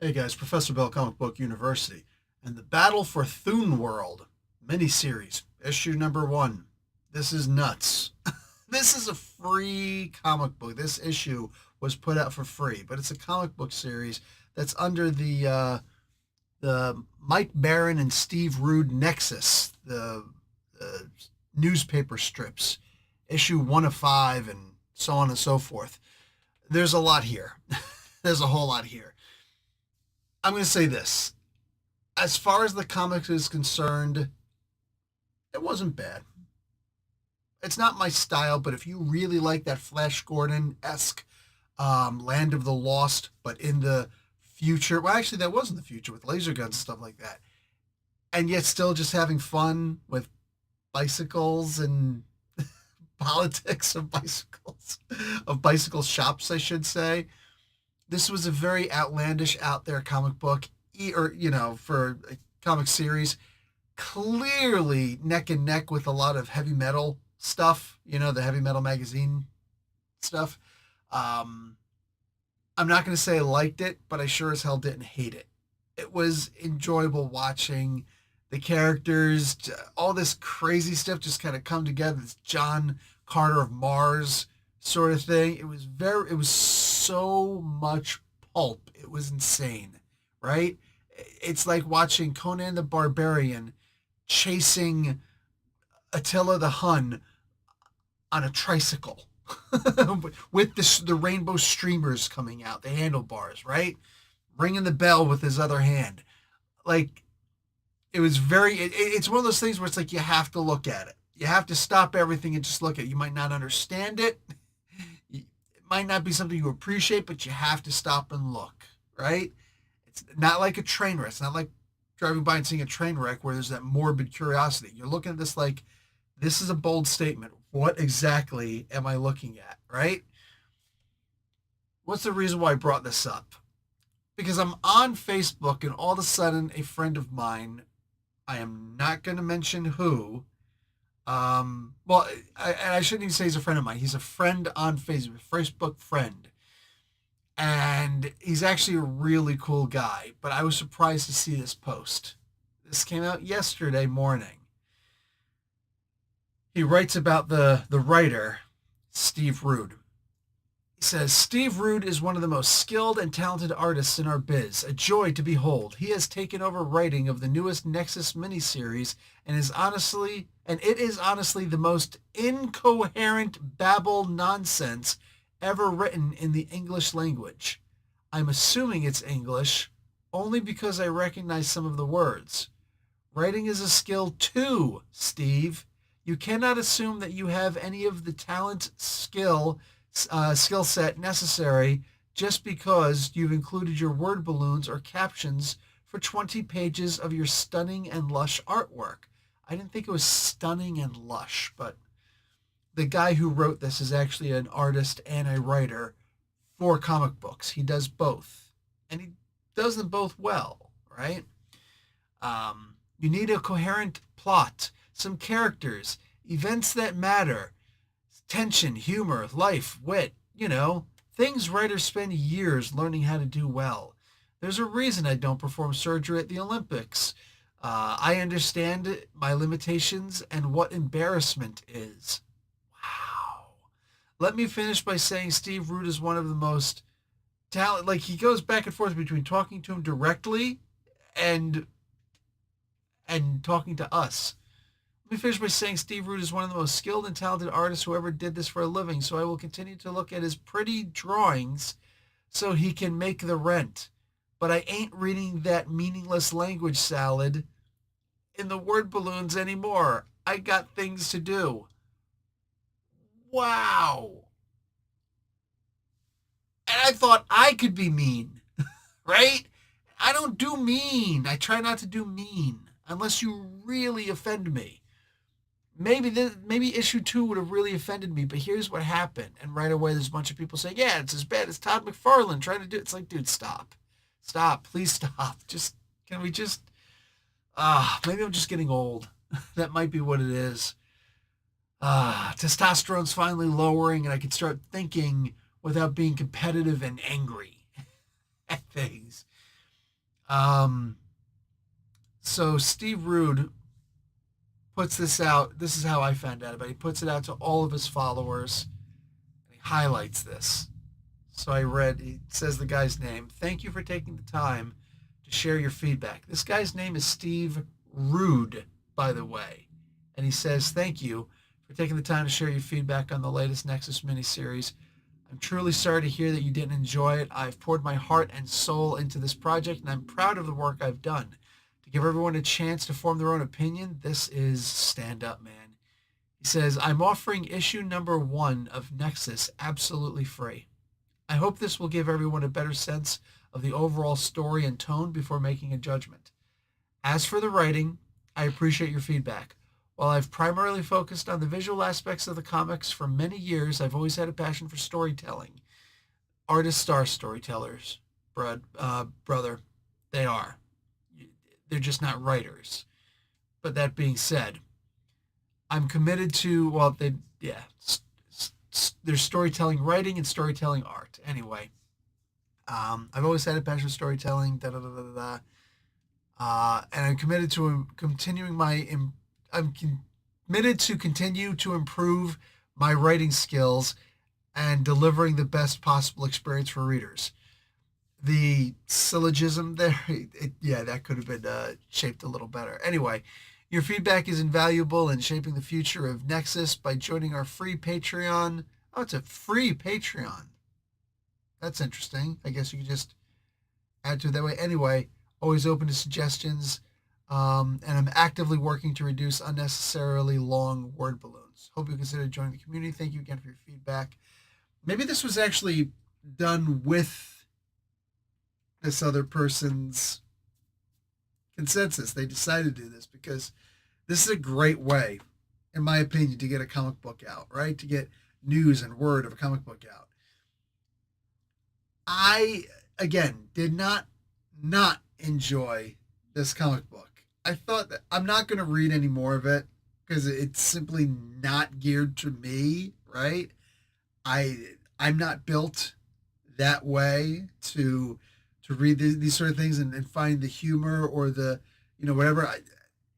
Hey guys, Professor Bell, Comic Book University, and the Battle for Thuneworld miniseries, issue number 1. This is nuts. This is a free comic book. This issue was put out for free, but it's a comic book series that's under the Mike Baron and Steve Rude Nexus, the newspaper strips, issue 1 of 5, and so on and so forth. There's a lot here. There's a whole lot here. I'm going to say this. As far as the comics is concerned, it wasn't bad. It's not my style, but if you really like that Flash Gordon-esque Land of the Lost, but in the future, well, actually, that was in the future with laser guns and stuff like that, and yet still just having fun with bicycles and politics of bicycles, of bicycle shops, I should say. This was a very outlandish, out there comic book, or, for a comic series, clearly neck and neck with a lot of heavy metal stuff, the heavy metal magazine stuff. I'm not going to say I liked it, but I sure as hell didn't hate it. It was enjoyable watching the characters, all this crazy stuff just kind of come together. This John Carter of Mars sort of thing. It was so much pulp. It was insane, right? It's like watching Conan the Barbarian chasing Attila the Hun on a tricycle with the rainbow streamers coming out, the handlebars, right? Ringing the bell with his other hand. Like, it was it's one of those things where it's like you have to look at it. You have to stop everything and just look at it. You might not understand it. It might not be something you appreciate, but you have to stop and look, right? It's not like a train wreck. It's not like driving by and seeing a train wreck where there's that morbid curiosity. You're looking at this like, this is a bold statement. What exactly am I looking at, right? What's the reason why I brought this up? Because I'm on Facebook and all of a sudden a friend of mine, I am not going to mention who, I shouldn't even say he's a friend of mine. He's a friend on Facebook, Facebook friend. And he's actually a really cool guy, but I was surprised to see this post. This came out yesterday morning. He writes about the writer, Steve Rude. He says, Steve Rude is one of the most skilled and talented artists in our biz, a joy to behold. He has taken over writing of the newest Nexus miniseries and it is honestly the most incoherent babble nonsense ever written in the English language. I'm assuming it's English only because I recognize some of the words. Writing is a skill too, Steve. You cannot assume that you have any of the talent, skill set necessary just because you've included your word balloons or captions for 20 pages of your stunning and lush artwork. I didn't think it was stunning and lush, but the guy who wrote this is actually an artist and a writer for comic books. He does both, and he does them both well, right? You need a coherent plot, some characters, events that matter, tension, humor, life, wit, things writers spend years learning how to do well. There's a reason I don't perform surgery at the Olympics. I understand my limitations and what embarrassment is. Wow. Let me finish by saying Steve Rude is one of the most talented. Like, he goes back and forth between talking to him directly and talking to us. Let me finish by saying Steve Rude is one of the most skilled and talented artists who ever did this for a living, so I will continue to look at his pretty drawings so he can make the rent. But I ain't reading that meaningless language salad in the word balloons anymore. I got things to do. Wow. And I thought I could be mean, right? I don't do mean. I try not to do mean unless you really offend me. Maybe issue 2 would have really offended me, but here's what happened. And right away, there's a bunch of people saying, yeah, it's as bad as Todd McFarlane trying to do it. It's like, dude, stop. Stop. Please stop. Can we maybe I'm just getting old. That might be what it is. Testosterone's finally lowering and I can start thinking without being competitive and angry at things. Um, so Steve Rude puts this out. This is how I found out about it. He puts it out to all of his followers. And he highlights this. So I read, he says the guy's name. Thank you for taking the time to share your feedback. This guy's name is Steve Rude, by the way. And he says, thank you for taking the time to share your feedback on the latest Nexus miniseries. I'm truly sorry to hear that you didn't enjoy it. I've poured my heart and soul into this project, and I'm proud of the work I've done. To give everyone a chance to form their own opinion, this is stand up, man. He says, I'm offering issue number 1 of Nexus absolutely free. I hope this will give everyone a better sense of the overall story and tone before making a judgment. As for the writing, I appreciate your feedback. While I've primarily focused on the visual aspects of the comics for many years, I've always had a passion for storytelling. Artists are storytellers, brother. They are. They're just not writers. But that being said, I'm committed to, there's storytelling writing and storytelling art. Anyway, I've always had a passion for storytelling, and I'm committed to I'm committed to continue to improve my writing skills and delivering the best possible experience for readers. The syllogism there, that could have been shaped a little better. Anyway, your feedback is invaluable in shaping the future of Nexus by joining our free Patreon. Oh, it's a free Patreon. That's interesting. I guess you could just add to it that way. Anyway, always open to suggestions. And I'm actively working to reduce unnecessarily long word balloons. Hope you consider joining the community. Thank you again for your feedback. Maybe this was actually done with this other person's consensus. They decided to do this because this is a great way, in my opinion, to get a comic book out, right? To get news and word of a comic book out. I, again, did not enjoy this comic book. I thought that I'm not going to read any more of it because it's simply not geared to me, right? I'm not built that way to read these sort of things and find the humor or the, whatever.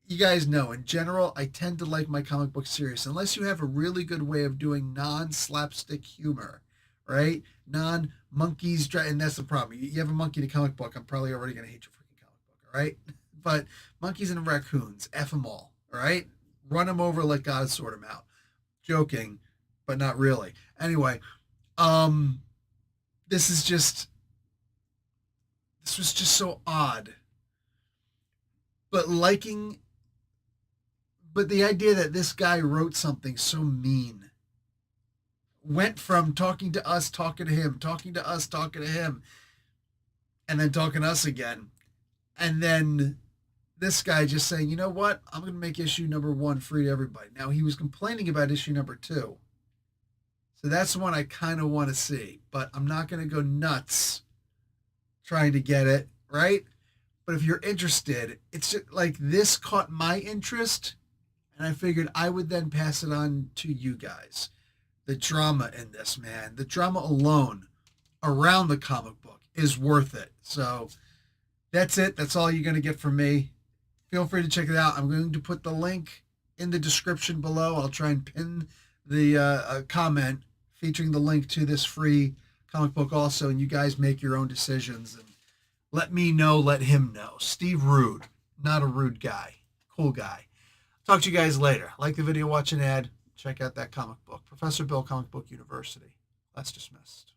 You guys know, in general, I tend to like my comic book serious, unless you have a really good way of doing non-slapstick humor, right? Non-monkeys, and that's the problem. You have a monkey in a comic book, I'm probably already going to hate your freaking comic book, all right? But monkeys and raccoons, F them all right? Run them over, let God sort them out. Joking, but not really. Anyway, this was just so odd. But the idea that this guy wrote something so mean, went from talking to us, talking to him, talking to us, talking to him, and then talking to us again. And then this guy just saying, you know what? I'm going to make issue number 1 free to everybody. Now, he was complaining about issue number 2. So that's the one I kind of want to see. But I'm not going to go nuts trying to get it, right? But if you're interested, it's just like this caught my interest. And I figured I would then pass it on to you guys. The drama in this, man. The drama alone around the comic book is worth it. So that's it. That's all you're going to get from me. Feel free to check it out. I'm going to put the link in the description below. I'll try and pin the comment featuring the link to this free comic book also. And you guys make your own decisions. And let me know, let him know. Steve Rude. Not a rude guy. Cool guy. Talk to you guys later. Like the video, watch an ad. Check out that comic book. Professor Bill, Comic Book University. That's dismissed.